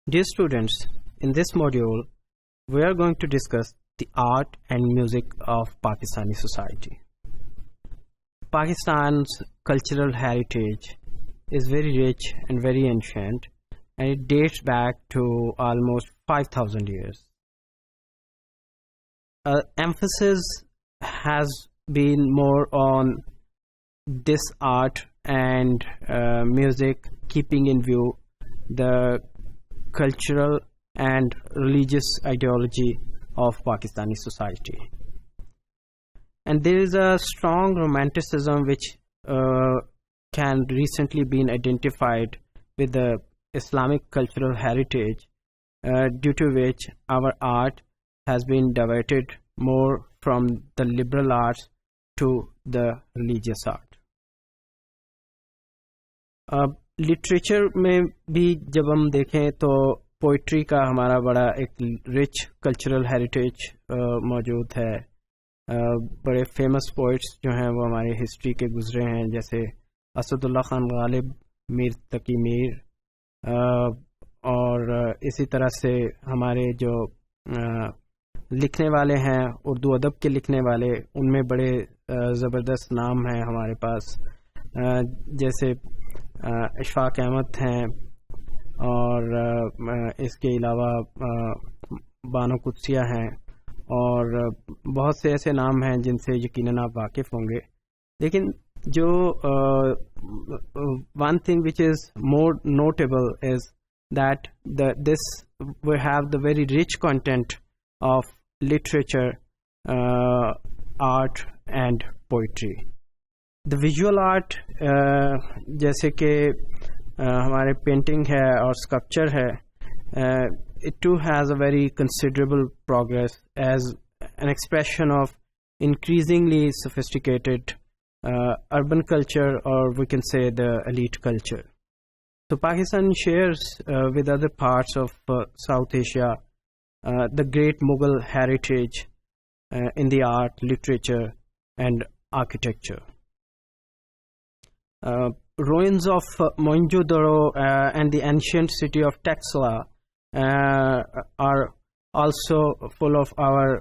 Dear students, in this module, we are going to discuss the art and music of Pakistani society. Pakistan's cultural heritage is very rich and very ancient, and it dates back to almost 5,000 years. Emphasis has been more on this art and music, keeping in view the cultural and religious ideology of Pakistani society. And there is a strong romanticism which can recently been identified with the Islamic cultural heritage, due to which our art has been diverted more from the liberal arts to the religious art. Literature में भी जब हम देखें तो poetry का हमारा बड़ा एक रिच कल्चरल हेरिटेज मौजूद है. बड़े फेमस पोइट्स जो हैं वो हमारे हिस्ट्री के गुजरे हैं, जैसे असदुल्ला खान गालिब, मीर तकी मीर, और इसी तरह से हमारे जो लिखने वाले हैं उर्दू अदब के लिखने वाले, उनमें बड़े ज़बरदस्त नाम हैं हमारे पास, जैसे इशफाक अहमद हैं, और इसके अलावा बानो कुदसिया हैं, और बहुत से ऐसे नाम हैं जिनसे यकीनन आप वाकिफ़ होंगे. लेकिन जो one thing which is more notable is that this we have the very rich content of literature, art and poetry. The visual art, जैसे कि हमारे पेंटिंग है और स्कल्पचर है, it too has a very considerable progress as an expression of increasingly sophisticated urban culture, or we can say the elite culture. So Pakistan shares with other parts of South Asia the great Mughal heritage in the art, literature and architecture. Ruins of Mohenjo-daro and the ancient city of Taxila are also full of our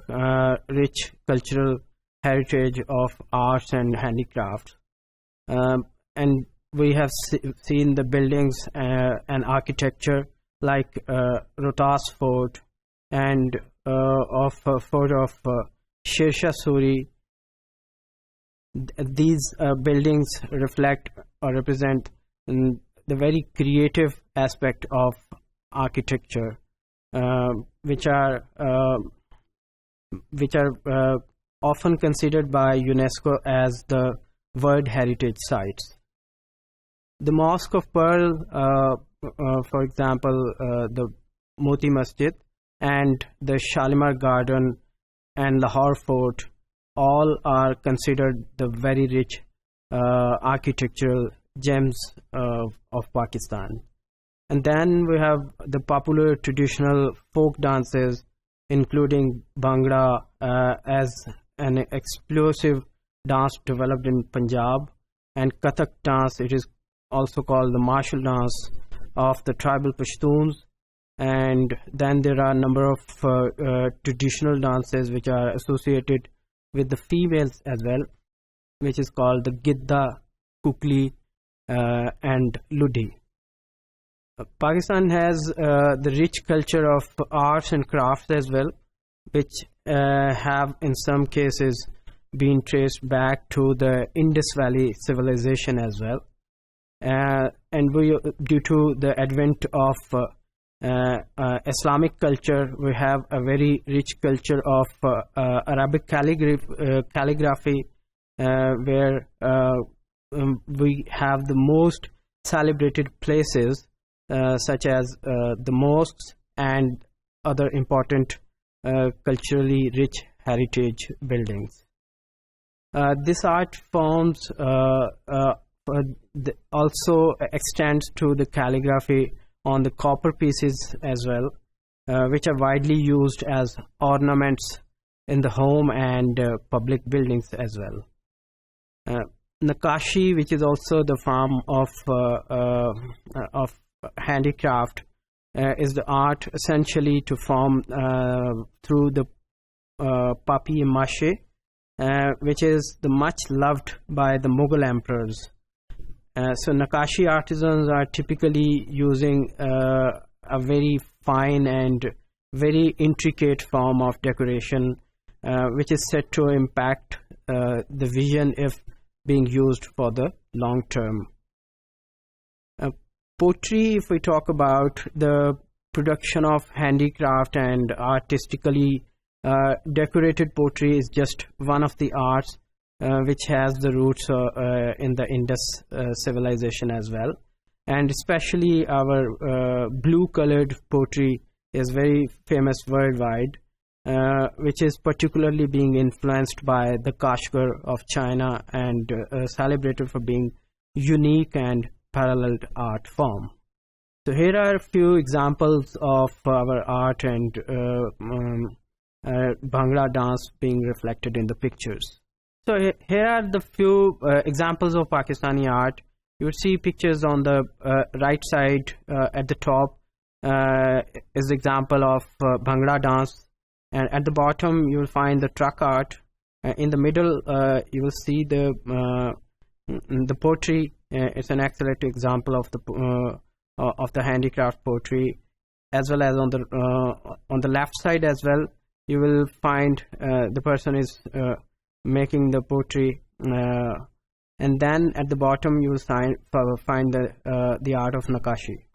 rich cultural heritage of arts and handicrafts. And we have seen the buildings and architecture like Rohtas Fort and Fort of Sher Shah Suri. These buildings reflect or represent the very creative aspect of architecture, which are often considered by UNESCO as the World Heritage Sites. The Mosque of Pearl, for example, the Moti Masjid, and the Shalimar Garden and Lahore Fort, all are considered the very rich architectural gems of Pakistan. And then we have the popular traditional folk dances, including Bhangra as an explosive dance developed in Punjab, and Kathak dance, it is also called the martial dance of the tribal Pashtuns. And then there are a number of traditional dances which are associated with the females as well, which is called the Gidda, Kukli and Ludi. Pakistan has the rich culture of arts and crafts as well, which have in some cases been traced back to the Indus Valley civilization as well. And due to the advent of Islamic culture, we have a very rich culture of Arabic calligraphy, where we have the most celebrated places such as the mosques and other important culturally rich heritage buildings. This art forms also extends to the calligraphy on the copper pieces as well, which are widely used as ornaments in the home and public buildings as well. Nakashi, which is also the form of handicraft, is the art essentially to form through the papier-mâché, which is the much loved by the Mughal emperors. So Nakashi artisans are typically using a very fine and very intricate form of decoration, which is said to impact the vision if being used for the long term. Pottery, if we talk about the production of handicraft and artistically decorated pottery, is just one of the arts which has the roots in the Indus civilization as well. And especially our blue colored pottery is very famous worldwide, which is particularly being influenced by the Kashgar of China and celebrated for being unique and paralleled art form. So here are a few examples of our art and Bhangra dance being reflected in the pictures. So here are the few examples of Pakistani art. You will see pictures on the right side at the top is the example of Bhangra dance, and at the bottom you will find the truck art. In the middle you will see the pottery. It's an excellent example of the handicraft pottery, as well as on the left side as well. You will find the person is making the pottery, and then at the bottom you will find the art of Nakashi.